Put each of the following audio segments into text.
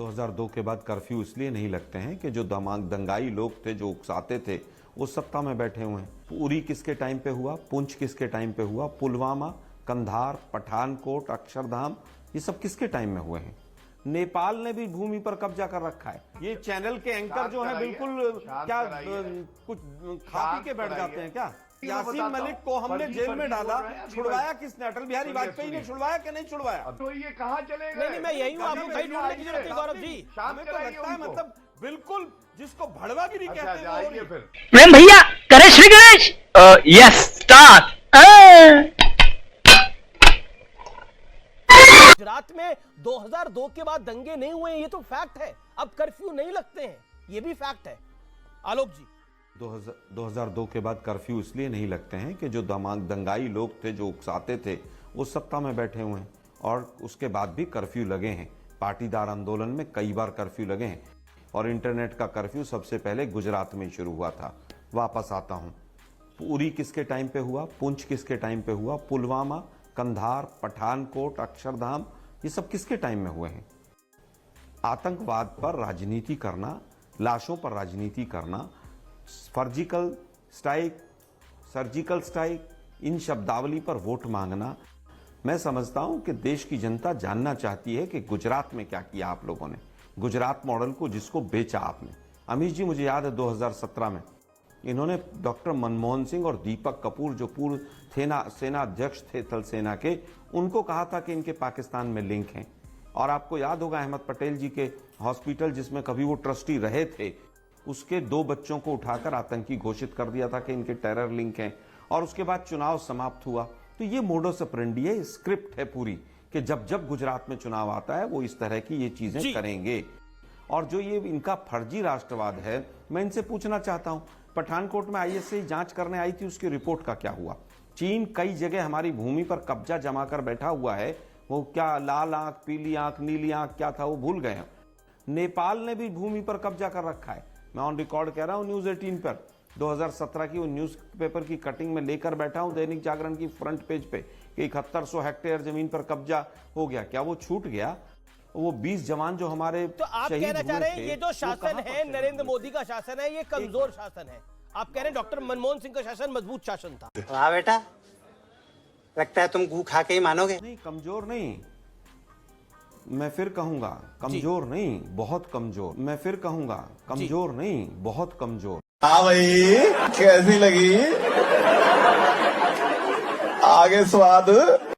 2002 के बाद कर्फ्यू इसलिए नहीं लगते हैं कि जो दंगाई लोग थे, जो उकसाते थे, वो सत्ता में बैठे हुए हैं। उरी किसके टाइम पे हुआ, पुंछ किसके टाइम पे हुआ, पुलवामा, कंधार, पठानकोट, अक्षरधाम, ये सब किसके टाइम में हुए हैं? नेपाल ने भी भूमि पर कब्जा कर रखा है। ये चैनल के एंकर जो है बिल्कुल क्या कुछ खा पी के बैठ जाते हैं क्या? यासीन मलिक को हमने जेल में डाला, छुड़वाया किसने? अटल बिहारी वाजपेयी ने छुड़वाया कि नहीं छुड़वाया? तो ये कहाँ चले गए? नहीं, मैं यही हूँ, आपको कहीं ढूंढने की जरूरत नहीं गौरव जी। हमें तो लगता है मतलब बिल्कुल जिसको भड़वागिरी कहते हैं। प्रेम भैया करे श्री गणेश। Yes start. गुजरात में 2002 के बाद दंगे नहीं हुए, ये तो फैक्ट है। अब कर्फ्यू नहीं लगते हैं, ये भी फैक्ट है। आलोक जी, 2002 के बाद कर्फ्यू इसलिए नहीं लगते हैं कि जो दंगाई लोग थे, जो उकसाते थे, वो सत्ता में बैठे हुए हैं और उसके बाद भी कर्फ्यू लगे हैं। पाटीदार आंदोलन में कई बार कर्फ्यू लगे हैं और इंटरनेट का कर्फ्यू सबसे पहले गुजरात में शुरू हुआ था। वापस आता हूं, उरी किसके टाइम पे हुआ, पुंछ किसके टाइम पे हुआ, पुलवामा, कंधार, पठानकोट, अक्षरधाम, ये सब किसके टाइम में हुए हैं? आतंकवाद पर राजनीति करना, लाशों पर राजनीति करना, सर्जिकल स्ट्राइक, इन शब्दावली पर वोट मांगना। मैं समझता हूं कि देश की जनता जानना चाहती है कि गुजरात में क्या किया आप लोगों ने, गुजरात मॉडल को जिसको बेचा आपने। अमीश जी, मुझे याद है 2017 में इन्होंने डॉक्टर मनमोहन सिंह और दीपक कपूर, जो पूर्व सेना अध्यक्ष थे थल सेना के, उनको कहा था कि इनके पाकिस्तान में लिंक हैं। और आपको याद होगा अहमद पटेल जी के हॉस्पिटल, जिसमें कभी वो ट्रस्टी रहे थे, उसके 2 बच्चों को उठाकर आतंकी घोषित कर दिया था कि इनके टेरर लिंक हैं। और उसके बाद चुनाव समाप्त हुआ। तो ये मोडस ऑपरेंडी है, स्क्रिप्ट है पूरी, कि जब जब गुजरात में चुनाव आता है वो इस तरह की ये चीजें करेंगे। और जो ये इनका फर्जी राष्ट्रवाद है, मैं इनसे पूछना चाहता हूं, पठानकोट में आईएसआई जांच करने आई थी, उसकी रिपोर्ट का क्या हुआ? चीन कई जगह हमारी भूमि पर कब्जा जमा कर बैठा हुआ है। वो क्या लाल आंख, पीली आंख, नीली आंख क्या था वो भूल गए हैं। नेपाल ने भी भूमि पर कब्जा कर रखा है। मैं ऑन रिकॉर्ड कह रहा हूं न्यूज 18 पर 2017 की वो न्यूज पेपर की कटिंग में लेकर बैठा हूं दैनिक जागरण की फ्रंट पेज पे कि 7100 हेक्टेयर जमीन पर कब्जा हो गया। क्या वो छूट गया? वो 20 जवान जो हमारे तो आप कहना चाह रहे हैं ये जो शासन है नरेंद्र मोदी का शासन है, ये कमजोर शासन है। आप कह रहे हैं डॉक्टर मनमोहन सिंह का शासन मजबूत शासन था। वाह बेटा, लगता है तुम गू खा के ही मानोगे। नहीं, कमजोर नहीं, मैं फिर कहूंगा कमजोर नहीं, बहुत कमजोर। मैं फिर कहूंगा कमजोर नहीं, बहुत कमजोर। हाँ भाई, कैसी लगी? आगे स्वाद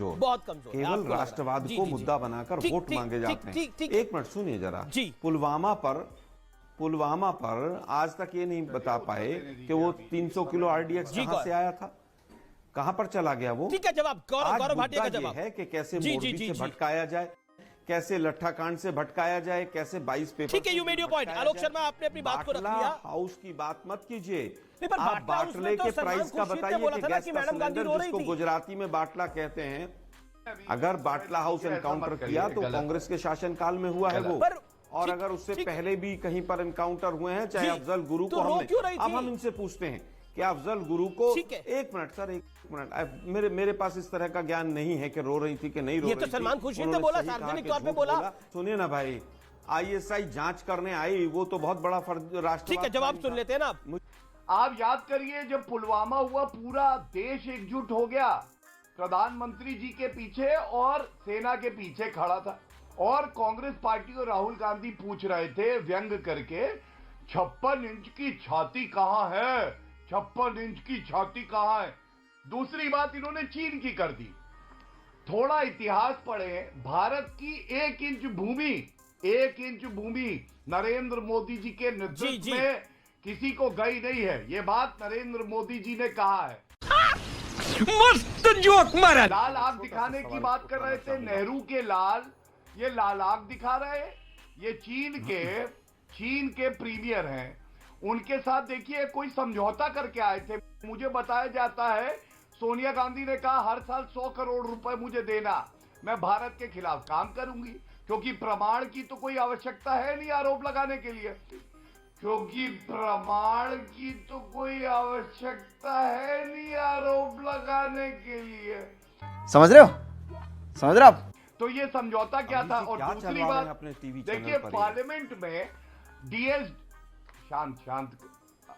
बहुत कमजोर। केवल राष्ट्रवाद को मुद्दा बनाकर वोट मांगे जाते हैं। एक मिनट सुनिए जरा। पुलवामा पर आज तक ये नहीं बता पाए कि वो 300 किलो आरडीएक्स कहां से आया था, कहां पर चला गया वो। ठीक है जवाब, गौरव भाटिया का जवाब है कि कैसे मोरबी से भटकाया जाए, कैसे लट्ठा कांड से भटकाया जाए, कैसे 22 पेपर। ठीक है, you made your point. Alok Sharma, आपने अपनी बात को रख लिया। हाउस की बात मत कीजिए, आप बाटले के प्राइस का बताइए कि गैस का सिलेंडर जिसको गुजराती में बाटला कहते हैं, अगर बाटला हाउस एनकाउंटर किया तो कांग्रेस के शासनकाल में हुआ है वो। और अगर उससे पहले भी कहीं पर एनकाउंटर हुए हैं, चाहे अफजल गुरु को हमने, अब हम इनसे पूछते हैं कि अफजल गुरु को, एक मिनट सर, एक मिनट, मेरे पास इस तरह का ज्ञान नहीं है कि रो रही थी कि नहीं रो रही थी। ये तो सलमान खुर्शीद ने बोला, सार्वजनिक तौर पे बोला। सुनिए ना भाई, आईएसआई जांच करने आई, वो तो बहुत बड़ा राष्ट्र। ठीक है, जवाब सुन लेते हैं ना आप। याद करिए जब पुलवामा हुआ, पूरा देश एकजुट हो गया, प्रधानमंत्री जी के पीछे और सेना के पीछे खड़ा था। और कांग्रेस पार्टी और राहुल गांधी पूछ रहे थे व्यंग करके, 56 इंच की छाती कहां है, 56 इंच की छाती कहां है। दूसरी बात इन्होंने चीन की कर दी। थोड़ा इतिहास पढ़े, भारत की 1 इंच भूमि नरेंद्र मोदी जी के नेतृत्व में किसी को गई नहीं है। ये बात नरेंद्र मोदी जी ने कहा है। मस्त जोक मारा। लाल आग दिखाने की बात कर रहे थे, नेहरू के लाल, ये लाल आग दिखा रहे। ये चीन के प्रीमियर हैं, उनके साथ देखिए कोई समझौता करके आए थे। मुझे बताया जाता है सोनिया गांधी ने कहा हर साल 100 करोड़ रुपए मुझे देना, मैं भारत के खिलाफ काम करूंगी, क्योंकि प्रमाण की तो कोई आवश्यकता है नहीं आरोप लगाने के लिए, क्योंकि प्रमाण की तो कोई आवश्यकता है नहीं आरोप लगाने के लिए। समझ रहे हो आप? तो ये समझौता क्या अभी था? जी और क्या दूसरी चलवा रहे हैं बात, अपने टीवी चैनल देखिए पर ये? पार्लियामेंट में डीएस शांत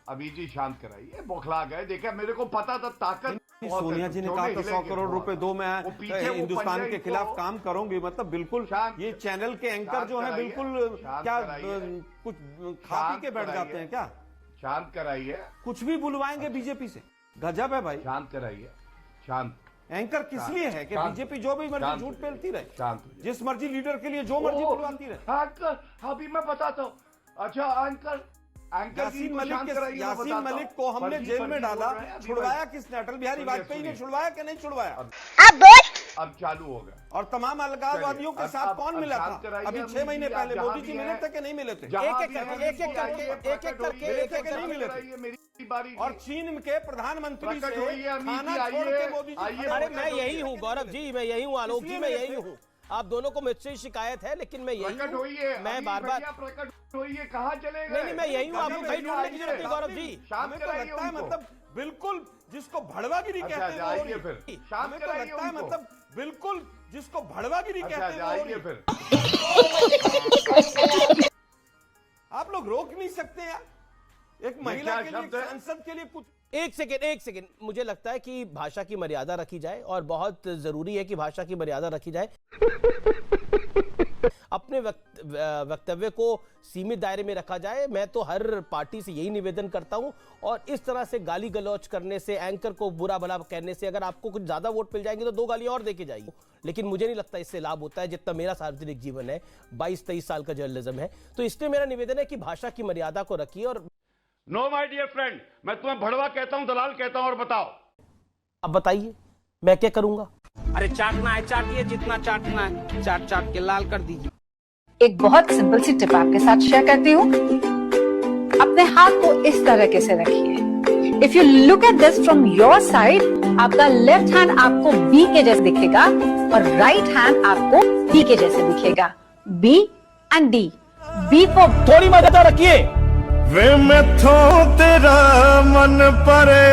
अभी जी शांत कराइए, बौखला गए। देखा, मेरे को पता था ताकत बहुत है, सोनिया जी ने तो कहा नहीं था 100 हिलेंगे करोड़ बहुत। रुपए दो, मैं वो पीछे वो हिंदुस्तान पंजाबी के खिलाफ को काम करूंगी। मतलब बिल्कुल शांत- ये चैनल के एंकर शांत जो है कराइए, बिल्कुल शांत क्या कराइए, कुछ खा पी के बैठ कराइए, जाते हैं क्या? शांत कराइए, कुछ भी बुलवाएंगे बीजेपी से, गजब है भाई। शांत कराइए, शांत एंकर किस लिए है कि शांत- बीजेपी जो भी मर्जी शांत झूठ हो जाइए, फैलती रहे, शांत हो जाइए। जिस मर्जी लीडर के लिए जो मर्जी बुलवाती रहे। एंकर, अभी मैं बताता हूँ। अच्छा, एंकर जी यासीन को मलिक शांत कराइए, मैं यासीन बताता मलिक हूँ। को हमने फर्जी जेल में बोल डाला, रहे हैं, अभी छुड़वाया भाई। किसने? अटल बिहारी सुनिए, वाजपेयी ने सुनिए। छुड़वाया कि नहीं छुड़वाया? अब चालू हो गया। और तमाम अलगाववादियों के अब- साथ अब- कौन अब मिला शांत था? कराइए अभी अमित 6 महीने जी, पहले आप मोदी जहां जी भी मिले हैं। थे कि नहीं मिले थे? जहां एक-एक भी करके, हैं, एक-एक करके, आइए, एक-एक प्रकट करके, होइए, एक-एक प्रकट करके। कराइए, मेरी बारी और चीन के प्रधानमंत्री प्रकट से होइए, अमित खाना जी, छोड़ आइए, के मोदी जी आइए, खड़े अरे हो मैं गए। यही हूँ गौरव जी, मैं यही हूँ आलोक जी, इसलिए मैं मेरे यही थे। हूँ। आप दोनों को मुझसे शिकायत है, लेकिन मैं यही प्रकट हूँ। होइए, मैं अभी बार बार भैया प्रकट होइए, कहाँ चले गए? नहीं, मैं यही हूँ, आपको कहीं ढूंढने की जरूरत नहीं गौरव जी। शांत हमें तो कराइए लगता है उनको। मतलब बिल्कुल जिसको भड़वागिरी अच्छा, कहते हैं वो हो रही आइए है। फिर। शांत हमें तो कराइए लगता है उनको। मतलब बिल्कुल जिसको भड़वागिरी अच्छा, कहते हैं वो हो रही आइए है। फिर। आप लोग रोक नहीं सकते यार? एक महिला क्या के लिए, शब्द है? सांसद के लिए कुछ। एक सेकेंड, मुझे लगता है कि भाषा की मर्यादा रखी जाए, और बहुत जरूरी है कि भाषा की मर्यादा रखी जाए। अपने वक्तव्य को सीमित दायरे में रखा जाए। मैं तो हर पार्टी से यही निवेदन करता हूं, और इस तरह से गाली गलौज करने से, एंकर को बुरा भला कहने से, अगर आपको कुछ ज्यादा वोट मिल जाएंगे तो 2 गालियां और देके जाइए, लेकिन मुझे नहीं लगता इससे लाभ होता है। जितना मेरा सार्वजनिक जीवन है, 22-23 साल का जर्नलिज्म है, तो इसलिए मेरा निवेदन है कि भाषा की मर्यादा को रखिए। और नो माय डियर फ्रेंड, मैं तुम्हें भड़वा कहता हूं, दलाल कहता हूं, और बताओ। अब बताइए मैं क्या करूंगा? अरे चाटना है चाटिए, जितना चाटना है चाट चाट के लाल कर दीजिए। एक बहुत सिंपल सी टिप आपके साथ शेयर करती हूँ। अपने हाथ को इस तरीके से रखिए। If you look at this from your side, आपका लेफ्ट हैंड आपको बी के जैसे दिखेगा और राइट हैंड आपको डी के जैसे दिखेगा। B and D. B for थोड़ी मर्यादा रखिए। वे मैथों तेरा मन परे